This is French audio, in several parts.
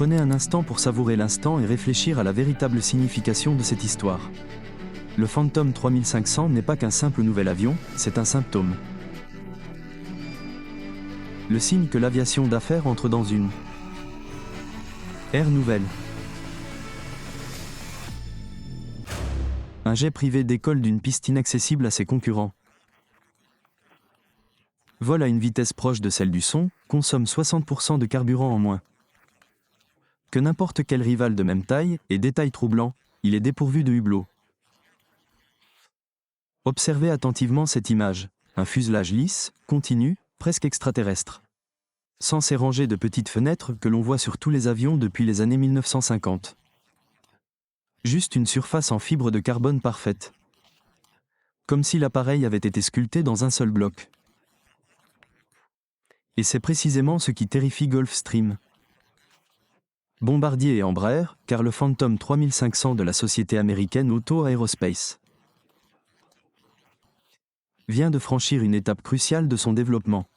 Prenez un instant pour savourer l'instant et réfléchir à la véritable signification de cette histoire. Le Phantom 3500 n'est pas qu'un simple nouvel avion, c'est un symptôme. Le signe que l'aviation d'affaires entre dans une ère nouvelle. Un jet privé décolle d'une piste inaccessible à ses concurrents. Vole à une vitesse proche de celle du son, consomme 60% de carburant en moins que n'importe quel rival de même taille, et détail troublant, il est dépourvu de hublot. Observez attentivement cette image, un fuselage lisse, continu, presque extraterrestre. Sans ces rangées de petites fenêtres que l'on voit sur tous les avions depuis les années 1950. Juste une surface en fibre de carbone parfaite. Comme si l'appareil avait été sculpté dans un seul bloc. Et c'est précisément ce qui terrifie Gulfstream. Bombardier et Embraer, car le Phantom 3500 de la société américaine Auto Aerospace vient de franchir une étape cruciale de son développement.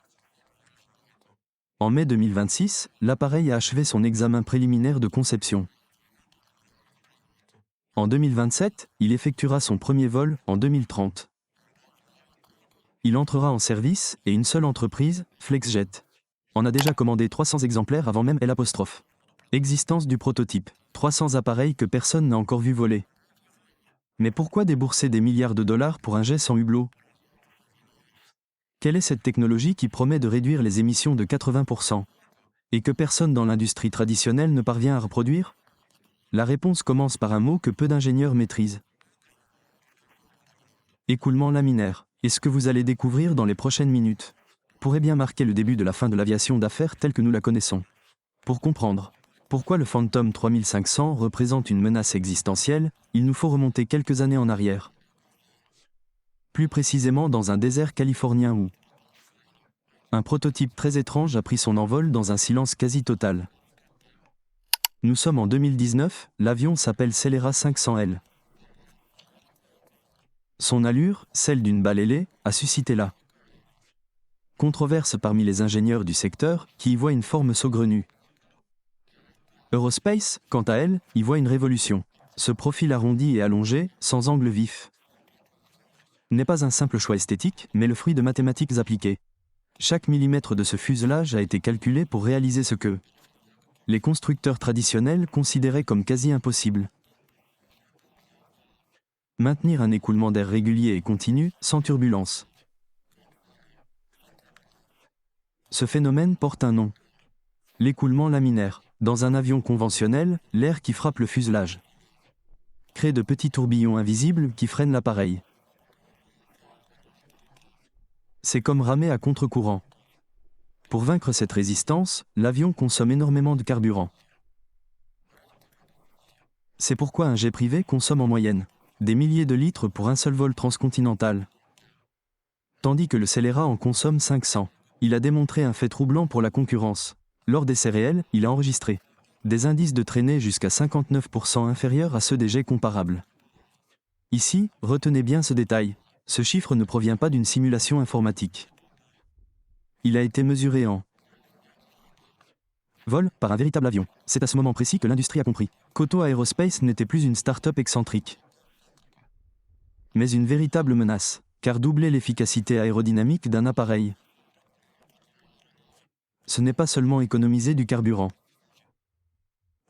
En mai 2026, l'appareil a achevé son examen préliminaire de conception. En 2027, il effectuera son premier vol, en 2030. Il entrera en service, et une seule entreprise, FlexJet, en a déjà commandé 300 exemplaires avant même L'. Existence du prototype. 300 appareils que personne n'a encore vu voler. Mais pourquoi débourser des milliards de dollars pour un jet sans hublot ? Quelle est cette technologie qui promet de réduire les émissions de 80% et que personne dans l'industrie traditionnelle ne parvient à reproduire ? La réponse commence par un mot que peu d'ingénieurs maîtrisent. Écoulement laminaire. Et ce que vous allez découvrir dans les prochaines minutes pourrait bien marquer le début de la fin de l'aviation d'affaires telle que nous la connaissons. Pour comprendre pourquoi le Phantom 3500 représente une menace existentielle, il nous faut remonter quelques années en arrière. Plus précisément dans un désert californien où un prototype très étrange a pris son envol dans un silence quasi total. Nous sommes en 2019, l'avion s'appelle Celera 500L. Son allure, celle d'une balle ailée, a suscité la controverse parmi les ingénieurs du secteur qui y voient une forme saugrenue. Eurospace, quant à elle, y voit une révolution. Ce profil arrondi et allongé, sans angle vif, n'est pas un simple choix esthétique, mais le fruit de mathématiques appliquées. Chaque millimètre de ce fuselage a été calculé pour réaliser ce que les constructeurs traditionnels considéraient comme quasi impossible. Maintenir un écoulement d'air régulier et continu, sans turbulence. Ce phénomène porte un nom. L'écoulement laminaire. Dans un avion conventionnel, l'air qui frappe le fuselage crée de petits tourbillons invisibles qui freinent l'appareil. C'est comme ramer à contre-courant. Pour vaincre cette résistance, l'avion consomme énormément de carburant. C'est pourquoi un jet privé consomme en moyenne des milliers de litres pour un seul vol transcontinental. Tandis que le Celera en consomme 500. Il a démontré un fait troublant pour la concurrence. Lors d'essais réels, il a enregistré des indices de traînée jusqu'à 59% inférieurs à ceux des jets comparables. Ici, retenez bien ce détail. Ce chiffre ne provient pas d'une simulation informatique. Il a été mesuré en vol par un véritable avion. C'est à ce moment précis que l'industrie a compris qu'Auto Aerospace n'était plus une start-up excentrique, mais une véritable menace, car doubler l'efficacité aérodynamique d'un appareil, ce n'est pas seulement économiser du carburant.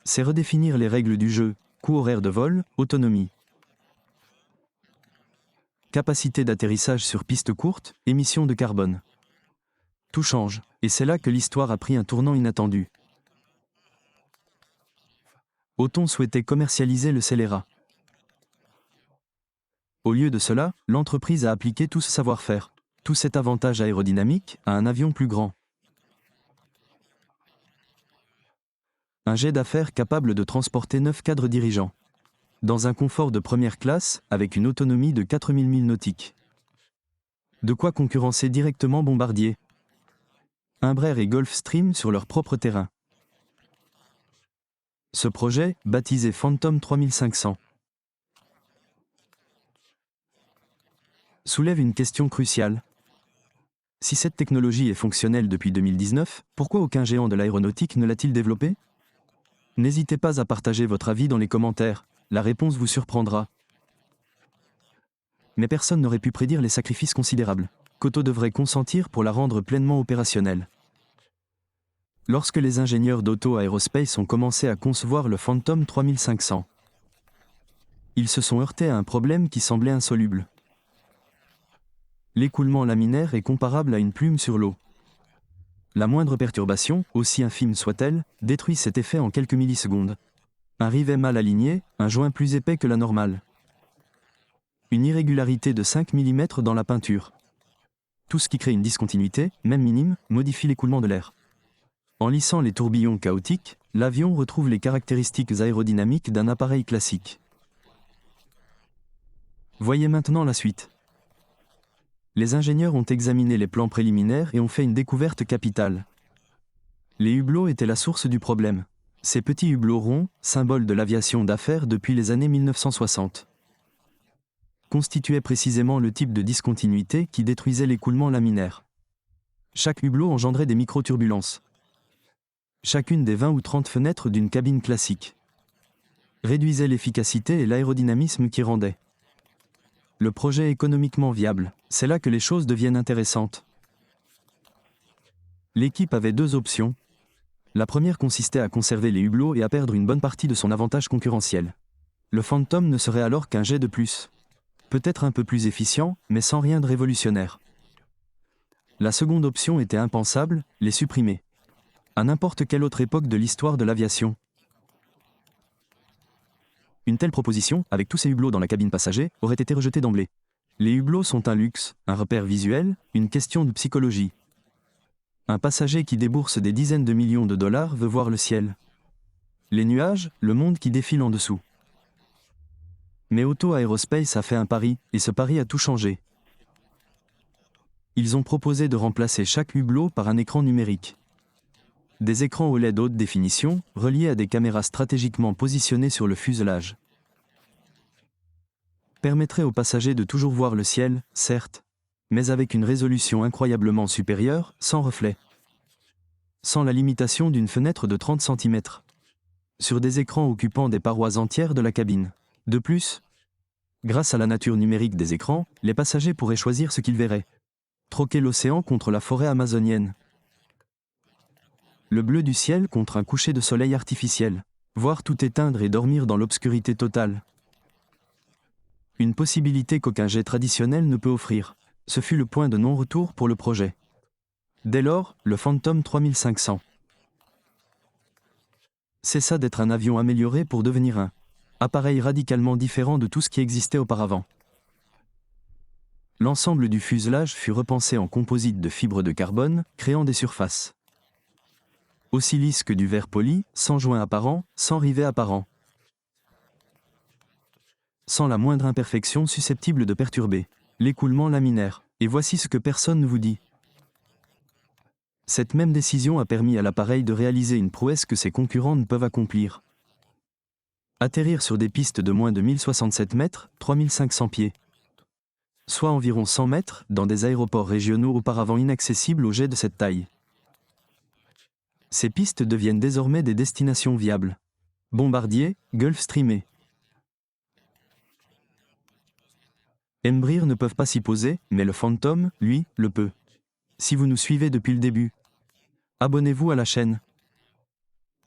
C'est redéfinir les règles du jeu, coût horaire de vol, autonomie, capacité d'atterrissage sur piste courte, émissions de carbone. Tout change, et c'est là que l'histoire a pris un tournant inattendu. Auton souhaitait commercialiser le Celera. Au lieu de cela, l'entreprise a appliqué tout ce savoir-faire, tout cet avantage aérodynamique, à un avion plus grand. Un jet d'affaires capable de transporter 9 cadres dirigeants. Dans un confort de première classe, avec une autonomie de 4000 milles nautiques. De quoi concurrencer directement Bombardier, Embraer et Gulfstream sur leur propre terrain. Ce projet, baptisé Phantom 3500, soulève une question cruciale. Si cette technologie est fonctionnelle depuis 2019, pourquoi aucun géant de l'aéronautique ne l'a-t-il développée ? N'hésitez pas à partager votre avis dans les commentaires, la réponse vous surprendra. Mais personne n'aurait pu prédire les sacrifices considérables qu'Otto devrait consentir pour la rendre pleinement opérationnelle. Lorsque les ingénieurs d'Otto Aerospace ont commencé à concevoir le Phantom 3500, ils se sont heurtés à un problème qui semblait insoluble. L'écoulement laminaire est comparable à une plume sur l'eau. La moindre perturbation, aussi infime soit-elle, détruit cet effet en quelques millisecondes. Un rivet mal aligné, un joint plus épais que la normale. Une irrégularité de 5 mm dans la peinture. Tout ce qui crée une discontinuité, même minime, modifie l'écoulement de l'air. En lissant les tourbillons chaotiques, l'avion retrouve les caractéristiques aérodynamiques d'un appareil classique. Voyez maintenant la suite. Les ingénieurs ont examiné les plans préliminaires et ont fait une découverte capitale. Les hublots étaient la source du problème. Ces petits hublots ronds, symboles de l'aviation d'affaires depuis les années 1960, constituaient précisément le type de discontinuité qui détruisait l'écoulement laminaire. Chaque hublot engendrait des micro-turbulences. Chacune des 20 ou 30 fenêtres d'une cabine classique réduisait l'efficacité et l'aérodynamisme qui rendaient le projet économiquement viable. C'est là que les choses deviennent intéressantes. L'équipe avait deux options. La première consistait à conserver les hublots et à perdre une bonne partie de son avantage concurrentiel. Le Phantom ne serait alors qu'un jet de plus. Peut-être un peu plus efficient, mais sans rien de révolutionnaire. La seconde option était impensable, les supprimer. À n'importe quelle autre époque de l'histoire de l'aviation. Une telle proposition, avec tous ces hublots dans la cabine passager, aurait été rejetée d'emblée. Les hublots sont un luxe, un repère visuel, une question de psychologie. Un passager qui débourse des dizaines de millions de dollars veut voir le ciel. Les nuages, le monde qui défile en dessous. Mais Otto Aerospace a fait un pari, et ce pari a tout changé. Ils ont proposé de remplacer chaque hublot par un écran numérique. Des écrans OLED haute définition, reliés à des caméras stratégiquement positionnées sur le fuselage. Permettraient aux passagers de toujours voir le ciel, certes, mais avec une résolution incroyablement supérieure, sans reflet. Sans la limitation d'une fenêtre de 30 cm. Sur des écrans occupant des parois entières de la cabine. De plus, grâce à la nature numérique des écrans, les passagers pourraient choisir ce qu'ils verraient. Troquer l'océan contre la forêt amazonienne. Le bleu du ciel contre un coucher de soleil artificiel. Voir tout éteindre et dormir dans l'obscurité totale. Une possibilité qu'aucun jet traditionnel ne peut offrir. Ce fut le point de non-retour pour le projet. Dès lors, le Phantom 3500 cessa d'être un avion amélioré pour devenir un appareil radicalement différent de tout ce qui existait auparavant. L'ensemble du fuselage fut repensé en composite de fibres de carbone, créant des surfaces aussi lisses que du verre poli, sans joint apparent, sans rivet apparent. Sans la moindre imperfection susceptible de perturber l'écoulement laminaire. Et voici ce que personne ne vous dit. Cette même décision a permis à l'appareil de réaliser une prouesse que ses concurrents ne peuvent accomplir. Atterrir sur des pistes de moins de 1067 mètres, 3500 pieds. Soit environ 100 mètres, dans des aéroports régionaux auparavant inaccessibles aux jets de cette taille. Ces pistes deviennent désormais des destinations viables. Bombardier, Gulfstream. Embraer ne peuvent pas s'y poser, mais le Phantom, lui, le peut. Si vous nous suivez depuis le début, abonnez-vous à la chaîne.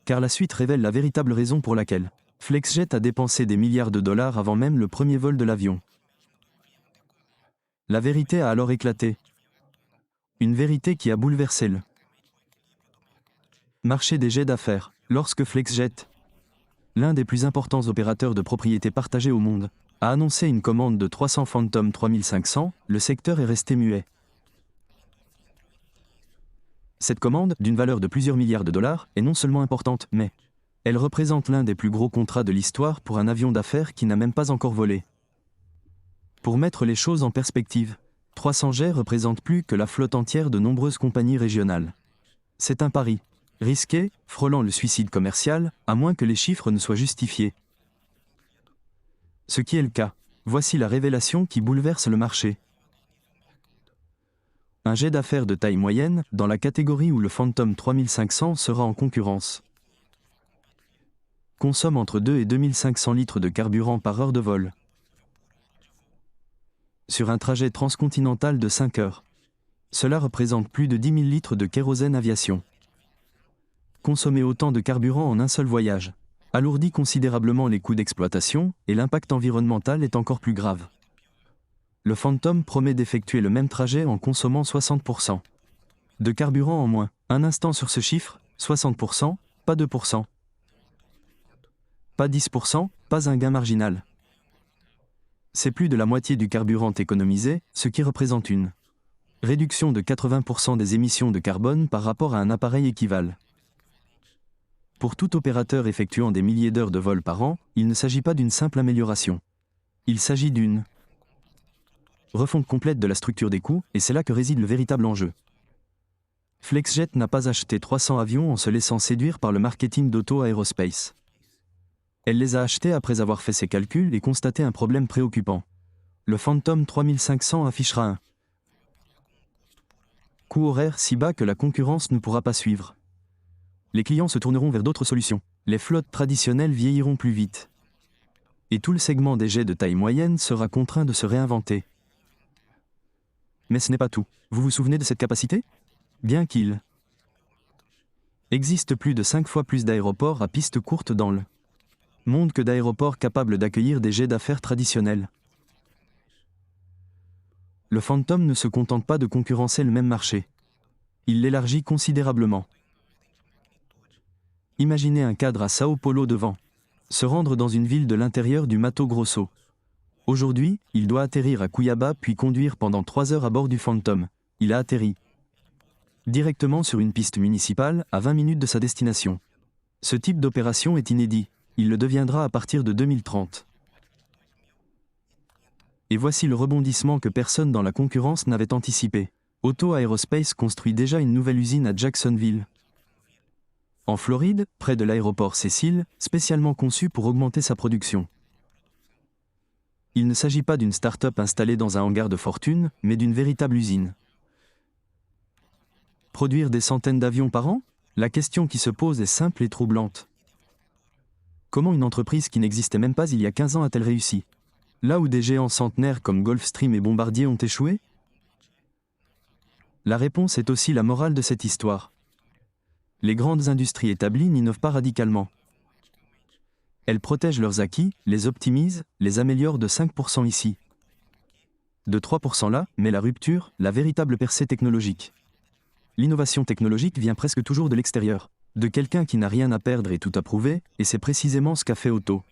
Car la suite révèle la véritable raison pour laquelle Flexjet a dépensé des milliards de dollars avant même le premier vol de l'avion. La vérité a alors éclaté. Une vérité qui a bouleversé le marché des jets d'affaires. Lorsque Flexjet, l'un des plus importants opérateurs de propriété partagée au monde, a annoncé une commande de 300 Phantom 3500, le secteur est resté muet. Cette commande, d'une valeur de plusieurs milliards de dollars, est non seulement importante, mais elle représente l'un des plus gros contrats de l'histoire pour un avion d'affaires qui n'a même pas encore volé. Pour mettre les choses en perspective, 300 jets représentent plus que la flotte entière de nombreuses compagnies régionales. C'est un pari risqué, frôlant le suicide commercial, à moins que les chiffres ne soient justifiés. Ce qui est le cas. Voici la révélation qui bouleverse le marché. Un jet d'affaires de taille moyenne, dans la catégorie où le Phantom 3500 sera en concurrence. consomme entre 2 et 2500 litres de carburant par heure de vol. Sur un trajet transcontinental de 5 heures. Cela représente plus de 10 000 litres de kérosène aviation. Consommer autant de carburant en un seul voyage alourdit considérablement les coûts d'exploitation et l'impact environnemental est encore plus grave. Le Phantom promet d'effectuer le même trajet en consommant 60% de carburant en moins. Un instant sur ce chiffre, 60%, pas 2%. Pas 10%, pas un gain marginal. C'est plus de la moitié du carburant économisé, ce qui représente une réduction de 80% des émissions de carbone par rapport à un appareil équivalent. Pour tout opérateur effectuant des milliers d'heures de vol par an, il ne s'agit pas d'une simple amélioration. Il s'agit d'une refonte complète de la structure des coûts, et c'est là que réside le véritable enjeu. Flexjet n'a pas acheté 300 avions en se laissant séduire par le marketing d'Auto Aerospace. Elle les a achetés après avoir fait ses calculs et constaté un problème préoccupant. Le Phantom 3500 affichera un coût horaire si bas que la concurrence ne pourra pas suivre. Les clients se tourneront vers d'autres solutions. Les flottes traditionnelles vieilliront plus vite. Et tout le segment des jets de taille moyenne sera contraint de se réinventer. Mais ce n'est pas tout. Vous vous souvenez de cette capacité ? Bien qu'il existe plus de 5 fois plus d'aéroports à piste courte dans le monde que d'aéroports capables d'accueillir des jets d'affaires traditionnels. Le Phantom ne se contente pas de concurrencer le même marché. Il l'élargit considérablement. Imaginez un cadre à Sao Paulo devant se rendre dans une ville de l'intérieur du Mato Grosso. Aujourd'hui, il doit atterrir à Cuiabá puis conduire pendant 3 heures à bord du Phantom. Il a atterri directement sur une piste municipale à 20 minutes de sa destination. Ce type d'opération est inédit. Il le deviendra à partir de 2030. Et voici le rebondissement que personne dans la concurrence n'avait anticipé. Auto Aerospace construit déjà une nouvelle usine à Jacksonville, en Floride, près de l'aéroport Cecil, spécialement conçu pour augmenter sa production. Il ne s'agit pas d'une start-up installée dans un hangar de fortune, mais d'une véritable usine. Produire des centaines d'avions par an ? La question qui se pose est simple et troublante. Comment une entreprise qui n'existait même pas il y a 15 ans a-t-elle réussi ? Là où des géants centenaires comme Gulfstream et Bombardier ont échoué ? La réponse est aussi la morale de cette histoire. Les grandes industries établies n'innovent pas radicalement. Elles protègent leurs acquis, les optimisent, les améliorent de 5% ici, de 3% là, mais la rupture, la véritable percée technologique. L'innovation technologique vient presque toujours de l'extérieur, de quelqu'un qui n'a rien à perdre et tout à prouver, et c'est précisément ce qu'a fait Auto